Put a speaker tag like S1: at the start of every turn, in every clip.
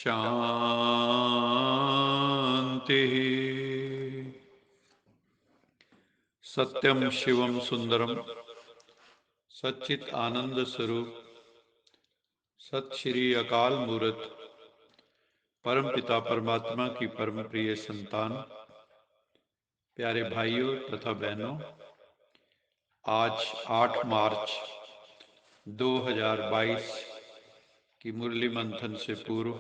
S1: शांति। सत्यम शिवम सुंदरम सच्चित आनंद स्वरूप सत श्री अकाल मूर्त परम पिता परमात्मा की परम प्रिय संतान, प्यारे भाइयों तथा बहनों, आज 8 मार्च 2022 की मुरली मंथन से पूर्व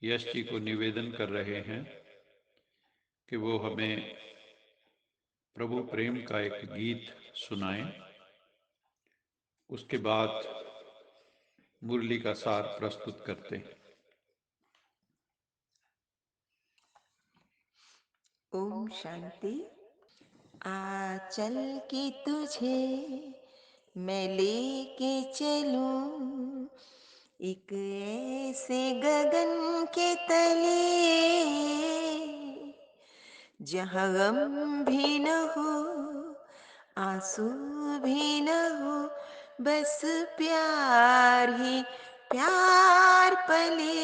S1: यश जी को निवेदन कर रहे हैं कि वो हमें प्रभु प्रेम का एक गीत सुनाएं। उसके बाद मुरली का सार प्रस्तुत करते हैं।
S2: ओम शांति। चल के तुझे मैं लेके चलूं एक ऐसे गगन के तले जहाँ गम भी न हो, आंसू भी न हो, बस प्यार ही प्यार पले।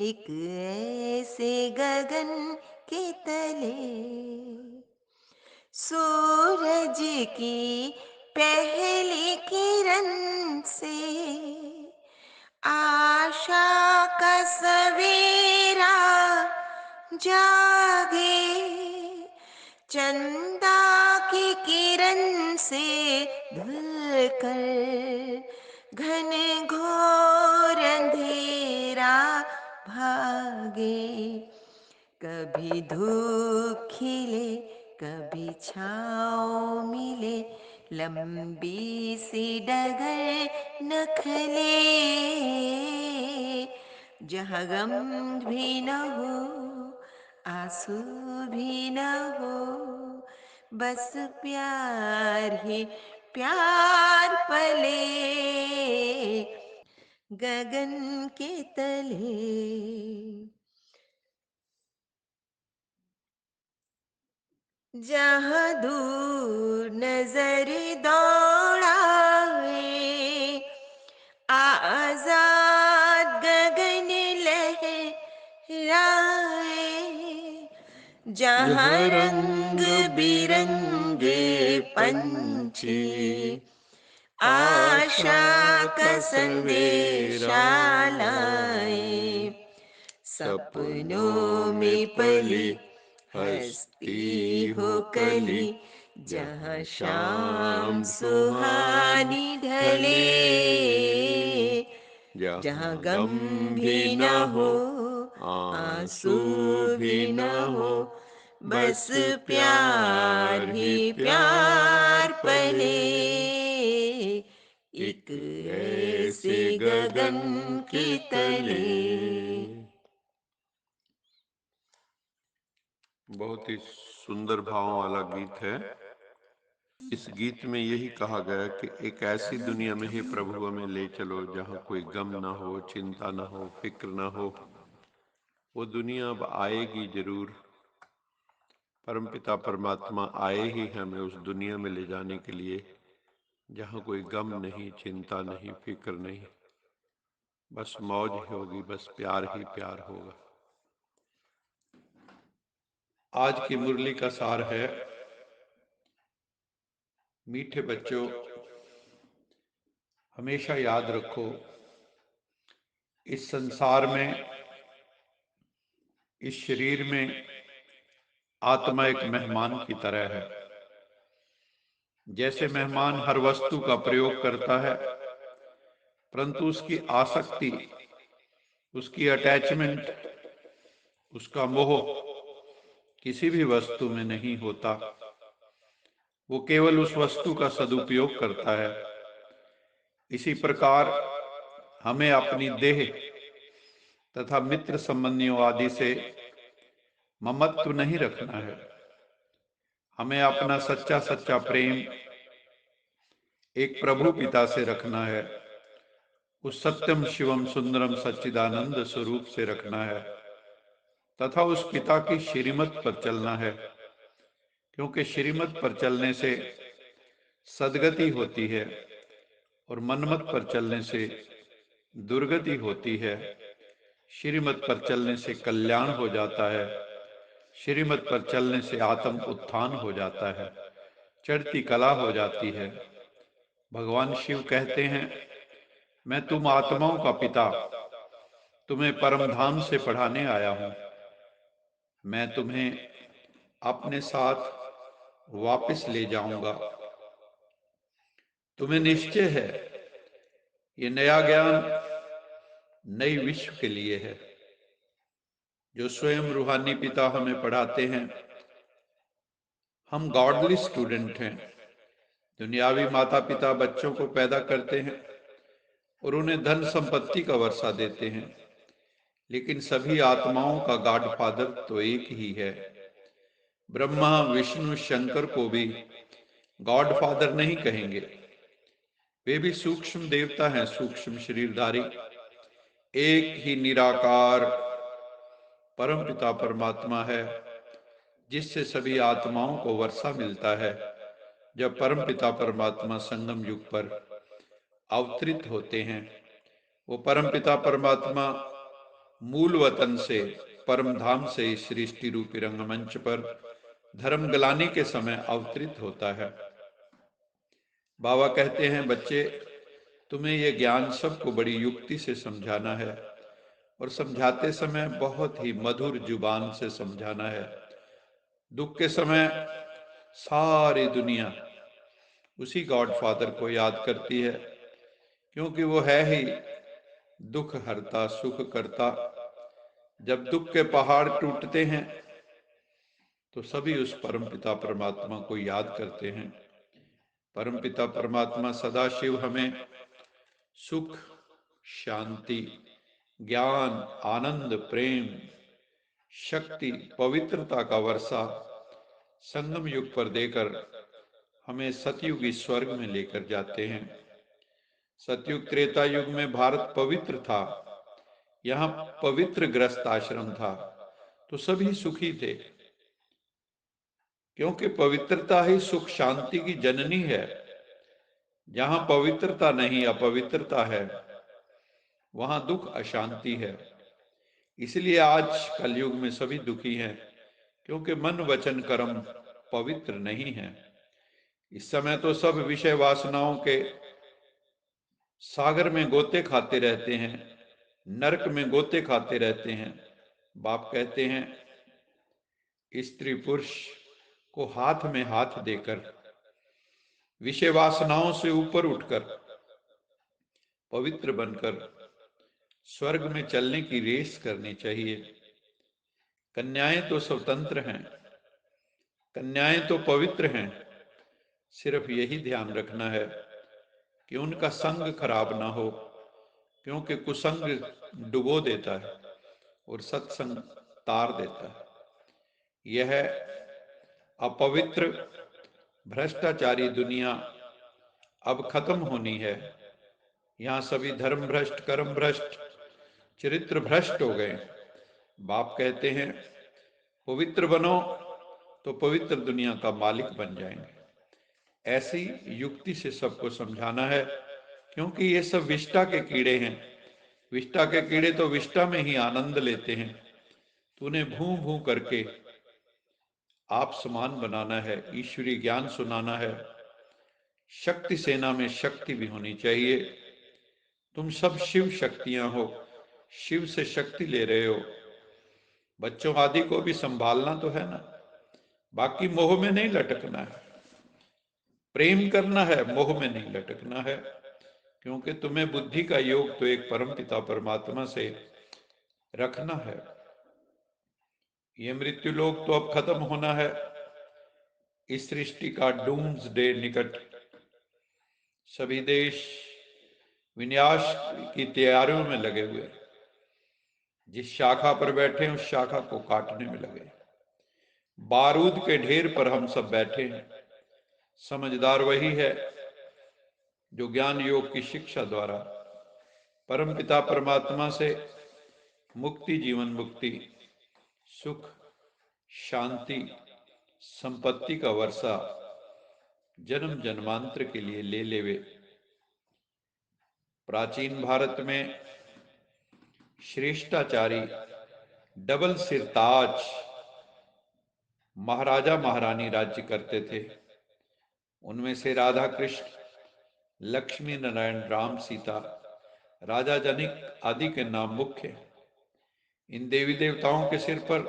S2: एक ऐसे गगन के तले सूरज की पहली किरण से आशा का सवेरा जागे, चंदा की किरण से धुलकर घन घोर अंधेरा भागे। कभी धूप खिले, कभी छाँव मिले, लंबी सी डगर नखले जहाँ गम भी न हो, आंसू भी न हो, बस प्यार ही प्यार पले। गगन के तले जहाँ दूर नजर दौड़ाए, आजाद गगन लहराए, जहाँ रंग बिरंगे पंछी आशा का संदेशा लाए, सपनों में पली हंसती हो कली, जहाँ शाम सुहानी ढले, जहाँ गम भी न हो, आंसू भी न हो, बस प्यार ही प्यार पले। एक ऐसे गगन के तले।
S1: बहुत ही सुंदर भावों वाला गीत है। इस गीत में यही कहा गया कि एक ऐसी दुनिया में ही प्रभु हमें ले चलो जहाँ कोई गम ना हो, चिंता ना हो, फिक्र ना हो। वो दुनिया अब आएगी जरूर। परमपिता परमात्मा आए ही हमें उस दुनिया में ले जाने के लिए जहाँ कोई गम नहीं, चिंता नहीं, फिक्र नहीं, बस मौज ही होगी, बस प्यार ही प्यार होगा। आज की मुरली का सार है, मीठे बच्चों, हमेशा याद रखो इस संसार में, इस शरीर में आत्मा एक मेहमान की तरह है। जैसे मेहमान हर वस्तु का प्रयोग करता है, परंतु उसकी आसक्ति, उसकी अटैचमेंट, उसका मोह किसी भी वस्तु में नहीं होता। वो केवल उस वस्तु का सदुपयोग करता है। इसी प्रकार हमें अपनी देह तथा मित्र संबंधियों आदि से ममत्व नहीं रखना है। हमें अपना सच्चा सच्चा प्रेम एक प्रभु पिता से रखना है, उस सत्यम शिवम सुंदरम सच्चिदानंद स्वरूप से रखना है, तथा उस पिता की श्रीमत पर चलना है, क्योंकि श्रीमत पर चलने से सदगति होती है और मनमत पर चलने से दुर्गति होती है, श्रीमत पर चलने से कल्याण हो जाता है, श्रीमत पर चलने से आत्म उत्थान हो जाता है, चढ़ती कला हो जाती है। भगवान शिव कहते हैं, मैं तुम आत्माओं का पिता, तुम्हें परम धाम से पढ़ाने आया हूं। मैं तुम्हें अपने साथ वापस ले जाऊंगा। तुम्हें निश्चय है, ये नया ज्ञान नई विश्व के लिए है। जो स्वयं रूहानी पिता हमें पढ़ाते हैं, हम गॉडली स्टूडेंट हैं। दुनियावी माता पिता बच्चों को पैदा करते हैं और उन्हें धन संपत्ति का वर्षा देते हैं, लेकिन सभी आत्माओं का गॉड फादर तो एक ही है। ब्रह्मा विष्णु शंकर को भी गॉड फादर नहीं कहेंगे, वे भी सूक्ष्म देवता हैं, सूक्ष्म शरीरधारी। एक ही निराकार परमपिता परमात्मा है, जिससे सभी आत्माओं को वर्षा मिलता है। जब परमपिता परमात्मा संगम युग पर अवतरित होते हैं, वो परमपिता परमात्मा मूल वतन से, परम धाम से इस सृष्टि रूपी रंगमंच पर धर्म गलानी के समय अवतरित होता है। बाबा कहते हैं, बच्चे, तुम्हें ये ज्ञान सबको बड़ी युक्ति से समझाना है और समझाते समय बहुत ही मधुर जुबान से समझाना है। दुख के समय सारी दुनिया उसी गॉड फादर को याद करती है, क्योंकि वो है ही दुख हरता सुख करता। जब दुख के पहाड़ टूटते हैं तो सभी उस परमपिता परमात्मा को याद करते हैं। परमपिता परमात्मा सदाशिव हमें सुख, शांति, ज्ञान, आनंद, प्रेम, शक्ति, पवित्रता का वर्षा संगम युग पर देकर हमें सतयुगी स्वर्ग में लेकर जाते हैं। सतयुग त्रेता युग में भारत पवित्र था, यहाँ पवित्र ग्रस्त आश्रम था, तो सभी सुखी थे, क्योंकि पवित्रता ही सुख शांति की जननी है। जहां पवित्रता नहीं, अपवित्रता है, वहां दुख अशांति है। इसलिए आज कलयुग में सभी दुखी हैं, क्योंकि मन वचन कर्म पवित्र नहीं है। इस समय तो सब विषय वासनाओं के सागर में गोते खाते रहते हैं, नरक में गोते खाते रहते हैं। बाप कहते हैं, स्त्री पुरुष को हाथ में हाथ देकर विषय वासनाओं से ऊपर उठकर पवित्र बनकर स्वर्ग में चलने की रेस करनी चाहिए। कन्याएं तो स्वतंत्र हैं, कन्याएं तो पवित्र हैं। सिर्फ यही ध्यान रखना है कि उनका संग खराब ना हो, क्योंकि कुसंग डुबो देता है और सत्संग तार देता है। यह अपवित्र भ्रष्टाचारी दुनिया अब खत्म होनी है। यहाँ सभी धर्म भ्रष्ट, कर्म भ्रष्ट, चरित्र भ्रष्ट हो गए। बाप कहते हैं, पवित्र बनो तो पवित्र दुनिया का मालिक बन जाएंगे। ऐसी युक्ति से सबको समझाना है, क्योंकि ये सब विष्टा के कीड़े हैं। विष्टा के कीड़े तो विष्टा में ही आनंद लेते हैं। तूने भू भू करके आप समान बनाना है, ईश्वरी ज्ञान सुनाना है। शक्ति सेना में शक्ति भी होनी चाहिए। तुम सब शिव शक्तियां हो, शिव से शक्ति ले रहे हो। बच्चों आदि को भी संभालना तो है ना, बाकी मोह में नहीं लटकना है। प्रेम करना है, मोह में नहीं लटकना है, क्योंकि तुम्हें बुद्धि का योग तो एक परमपिता परमात्मा से रखना है। ये मृत्यु लोक तो अब खत्म होना है। इस सृष्टि का डूम्स डे निकट। सभी देश विनाश की तैयारियों में लगे हुए। जिस शाखा पर बैठे उस शाखा को काटने में लगे। बारूद के ढेर पर हम सब बैठे हैं। समझदार वही है जो ज्ञान योग की शिक्षा द्वारा परमपिता परमात्मा से मुक्ति, जीवन मुक्ति, सुख, शांति, संपत्ति का वर्षा जन्म जन्मांतर के लिए ले लेवे। प्राचीन भारत में श्रेष्ठाचारी डबल सिरताज महाराजा महारानी राज्य करते थे। उनमें से राधा कृष्ण, लक्ष्मी नारायण, राम सीता, राजा जनक आदि के नाम मुख्य हैं। इन देवी देवताओं के सिर पर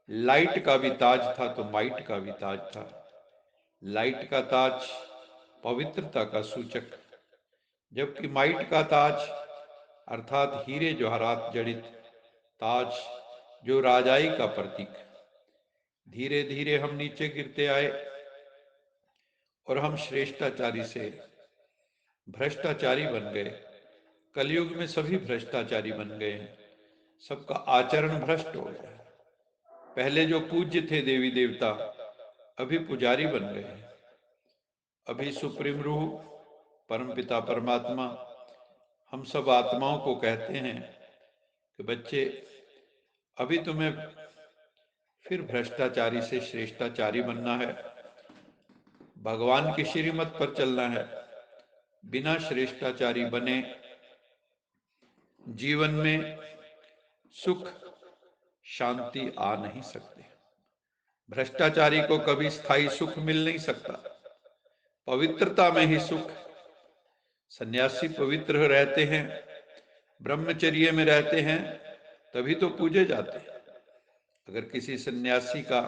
S1: लाइट का भी ताज था तो माइट का भी ताज था। लाइट का ताज पवित्रता का सूचक, जबकि माइट का ताज अर्थात हीरे जवाहरात जड़ित ताज जो राजाई का प्रतीक। धीरे धीरे हम नीचे गिरते आए और हम श्रेष्ठाचारी से भ्रष्टाचारी बन गए। कलयुग में सभी भ्रष्टाचारी बन गए हैं, सबका आचरण भ्रष्ट हो गया है। पहले जो पूज्य थे देवी देवता अभी पुजारी बन गए हैं। अभी सुप्रीम रूह परमपिता परमात्मा हम सब आत्माओं को कहते हैं कि बच्चे अभी तुम्हें फिर भ्रष्टाचारी से श्रेष्ठाचारी बनना है, भगवान की श्रीमत पर चलना है। बिना श्रेष्ठाचारी बने जीवन में सुख शांति आ नहीं सकते। भ्रष्टाचारी को कभी स्थायी सुख मिल नहीं सकता। पवित्रता में ही सुख। सन्यासी पवित्र रहते हैं, ब्रह्मचर्य में रहते हैं, तभी तो पूजे जाते हैं। अगर किसी सन्यासी का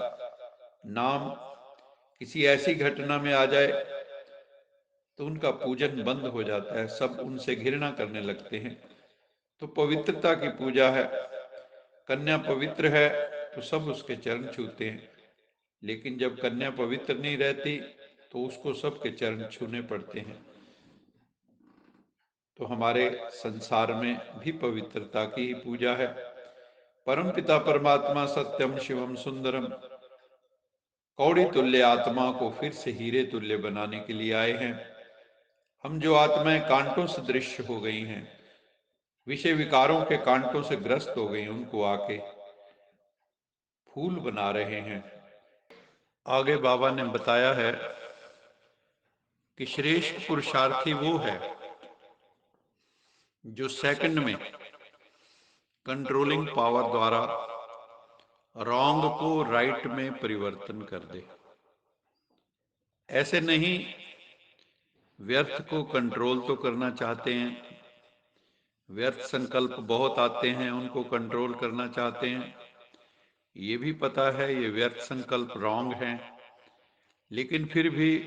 S1: नाम किसी ऐसी घटना में आ जाए तो उनका पूजन बंद हो जाता है, सब उनसे घृणा करने लगते हैं। तो पवित्रता की पूजा है। कन्या पवित्र है तो सब उसके चरण छूते हैं, लेकिन जब कन्या पवित्र नहीं रहती तो उसको सबके चरण छूने पड़ते हैं। तो हमारे संसार में भी पवित्रता की ही पूजा है। परमपिता परमात्मा सत्यम शिवम सुंदरम कौड़ी तुल्य आत्मा को फिर से हीरे तुल्य बनाने के लिए आए हैं। हम जो आत्माएं कांटों से दृश्य हो गई हैं, विषय विकारों के कांटों से ग्रस्त हो गई, उनको आके फूल बना रहे हैं। आगे बाबा ने बताया है कि श्रेष्ठ पुरुषार्थी वो है जो सेकंड में कंट्रोलिंग पावर द्वारा रॉन्ग को राइट में परिवर्तन कर दे। ऐसे नहीं व्यर्थ को कंट्रोल तो करना चाहते हैं, व्यर्थ संकल्प बहुत आते हैं, उनको कंट्रोल करना चाहते हैं। ये भी पता है ये व्यर्थ संकल्प रॉन्ग हैं, लेकिन फिर भी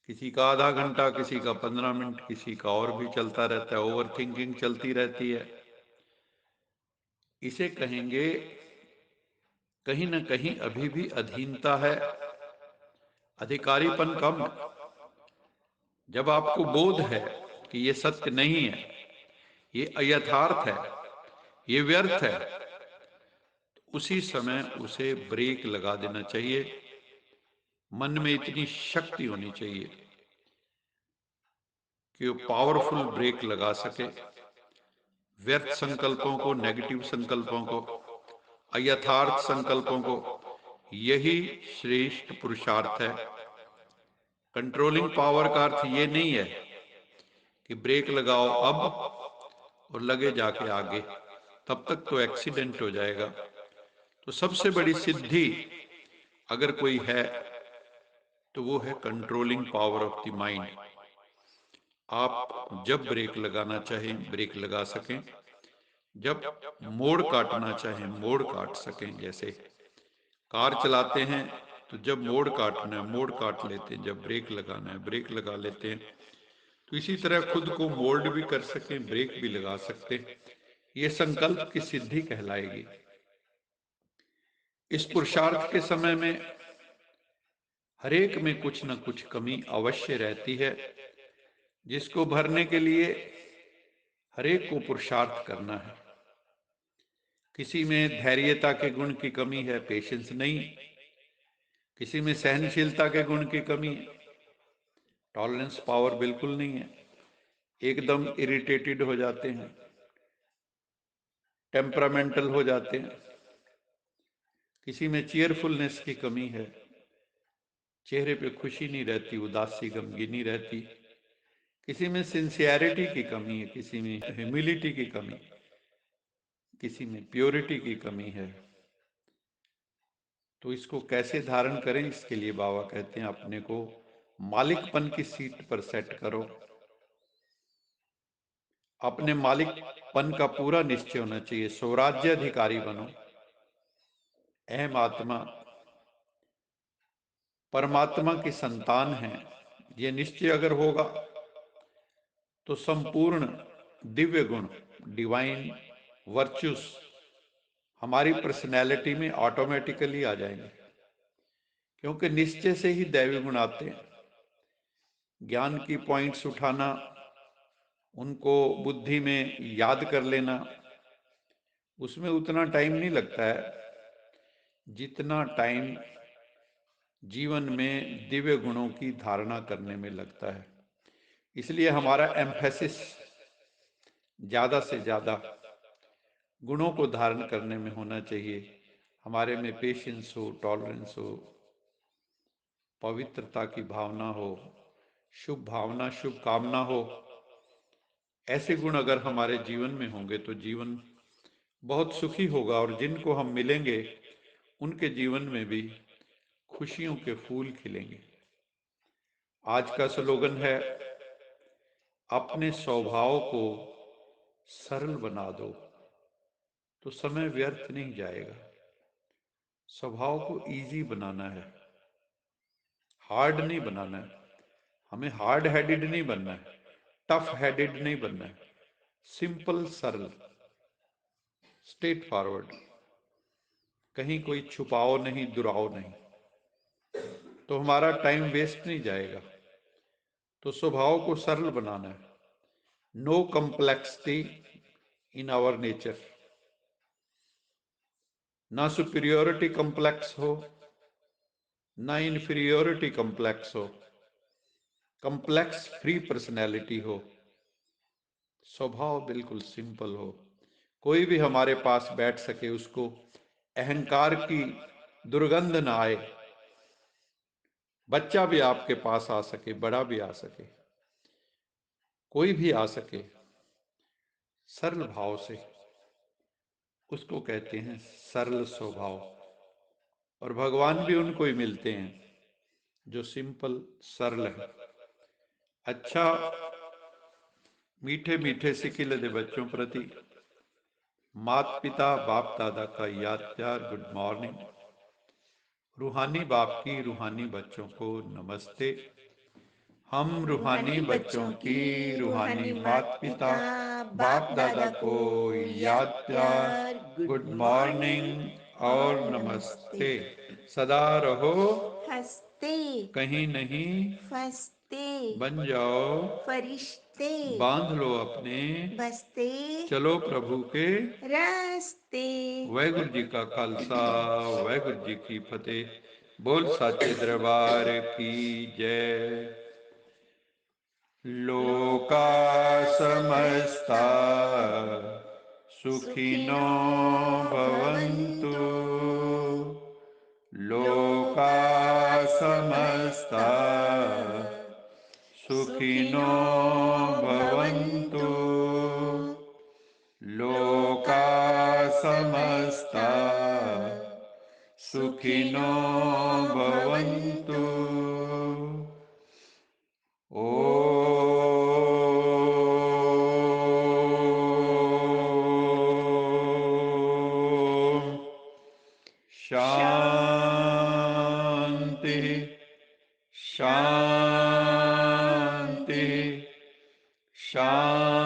S1: किसी का आधा घंटा, किसी का 15 मिनट, किसी का और भी चलता रहता है। ओवर थिंकिंग चलती रहती है। इसे कहेंगे कहीं ना कहीं अभी भी अधीनता है, अधिकारीपन कम। जब आपको बोध है कि ये सत्य नहीं है, ये अयथार्थ है, ये व्यर्थ है, तो उसी समय उसे ब्रेक लगा देना चाहिए। मन में इतनी शक्ति होनी चाहिए कि वो पावरफुल ब्रेक लगा सके। व्यर्थ संकल्पों को, नेगेटिव संकल्पों को, अयथार्थ संकल्पों को। यही श्रेष्ठ पुरुषार्थ है। कंट्रोलिंग पावर का अर्थ ये नहीं है कि ब्रेक लगाओ अब और लगे जाके आगे, तब तक तो एक्सीडेंट हो जाएगा। तो सबसे बड़ी सिद्धि अगर कोई है तो वो है controlling power of the mind. आप जब ब्रेक लगाना चाहें ब्रेक लगा सकें, जब मोड़ काटना चाहें मोड़ काट सकें। जैसे कार चलाते हैं तो जब मोड़ काटना है मोड़ काट लेते हैं, जब ब्रेक लगाना है ब्रेक लगा लेते हैं। तो इसी तरह खुद को मोल्ड भी कर सकें, ब्रेक भी लगा सकते हैं। ये संकल्प की सिद्धि कहलाएगी। इस पुरुषार्थ के समय में हरेक में कुछ न कुछ कमी अवश्य रहती है, जिसको भरने के लिए हरेक को पुरुषार्थ करना है। किसी में धैर्यता के गुण की कमी है, पेशेंस नहीं। किसी में सहनशीलता के गुण की कमी है, टॉलरेंस पावर बिल्कुल नहीं है, एकदम इरिटेटेड हो जाते हैं, टेम्परामेंटल हो जाते हैं। किसी में चीयरफुलनेस की कमी है, चेहरे पे खुशी नहीं रहती, उदासी गमगीनी रहती। किसी में सिंसियरिटी की कमी है, किसी में ह्यूमिलिटी की कमी, किसी में प्योरिटी की कमी है। तो इसको कैसे धारण करें, इसके लिए बाबा कहते हैं अपने को मालिकपन की सीट पर सेट करो। अपने मालिकपन का पूरा निश्चय होना चाहिए, स्वराज्य अधिकारी बनो। अहम आत्मा परमात्मा की संतान है, ये निश्चय अगर होगा तो संपूर्ण दिव्य गुण, डिवाइन वर्चुस हमारी पर्सनैलिटी में ऑटोमेटिकली आ जाएंगे, क्योंकि निश्चय से ही दैवी गुण आते हैं। ज्ञान की पॉइंट्स उठाना, उनको बुद्धि में याद कर लेना, उसमें उतना टाइम नहीं लगता है जितना टाइम जीवन में दिव्य गुणों की धारणा करने में लगता है। इसलिए हमारा एम्फेसिस ज़्यादा से ज़्यादा गुणों को धारण करने में होना चाहिए। हमारे में पेशेंस हो, टॉलरेंस हो, पवित्रता की भावना हो, शुभ भावना, शुभ कामना हो। ऐसे गुण अगर हमारे जीवन में होंगे तो जीवन बहुत सुखी होगा, और जिनको हम मिलेंगे उनके जीवन में भी खुशियों के फूल खिलेंगे। आज का स्लोगन है, अपने स्वभाव को सरल बना दो तो समय व्यर्थ नहीं जाएगा। स्वभाव को इजी बनाना है, हार्ड नहीं बनाना है। हमें हार्ड हेडेड नहीं बनना है, टफ हेडेड नहीं बनना है, सिंपल सरल, स्ट्रेट फॉरवर्ड, कहीं कोई छुपाओ नहीं, दुराओ नहीं, तो हमारा टाइम वेस्ट नहीं जाएगा। तो स्वभाव को सरल बनाना है, no complexity in our nature, ना सुपीरियोरिटी कम्प्लेक्स हो, ना इन्फीरियोरिटी कम्प्लेक्स हो, कम्प्लेक्स फ्री पर्सनैलिटी हो, स्वभाव बिल्कुल सिंपल हो। कोई भी हमारे पास बैठ सके, उसको अहंकार की दुर्गंध ना आए। बच्चा भी आपके पास आ सके, बड़ा भी आ सके, कोई भी आ सके, सरल भाव से, उसको कहते हैं सरल स्वभाव। और भगवान भी उनको ही मिलते हैं जो सिंपल सरल है। अच्छा, मीठे मीठे सिखिलदे बच्चों प्रति माता पिता बाप दादा का याद प्यार गुड मॉर्निंग। रूहानी बाप की रूहानी बच्चों को नमस्ते। हम रूहानी बच्चों की रूहानी माता पिता बाप दादा को याद प्यार गुड मॉर्निंग और नमस्ते। सदा रहो
S2: हंसते,
S1: कहीं नहीं
S2: फंसते,
S1: बन जाओ
S2: फरिश्ते,
S1: बांध लो अपने
S2: बसते,
S1: चलो प्रभु के
S2: रास्ते।
S1: वाहिगुरु जी का खालसा, वाहिगुरु जी की फतेह। बोल साचे दरबार की जय। लोका समस्ता सुखिनो भवन्तु, लोका समस्ता सुखिनो भवन्तु, लोका समस्ता सुखिनो भवन्तु। ओम शांति शांति शांति।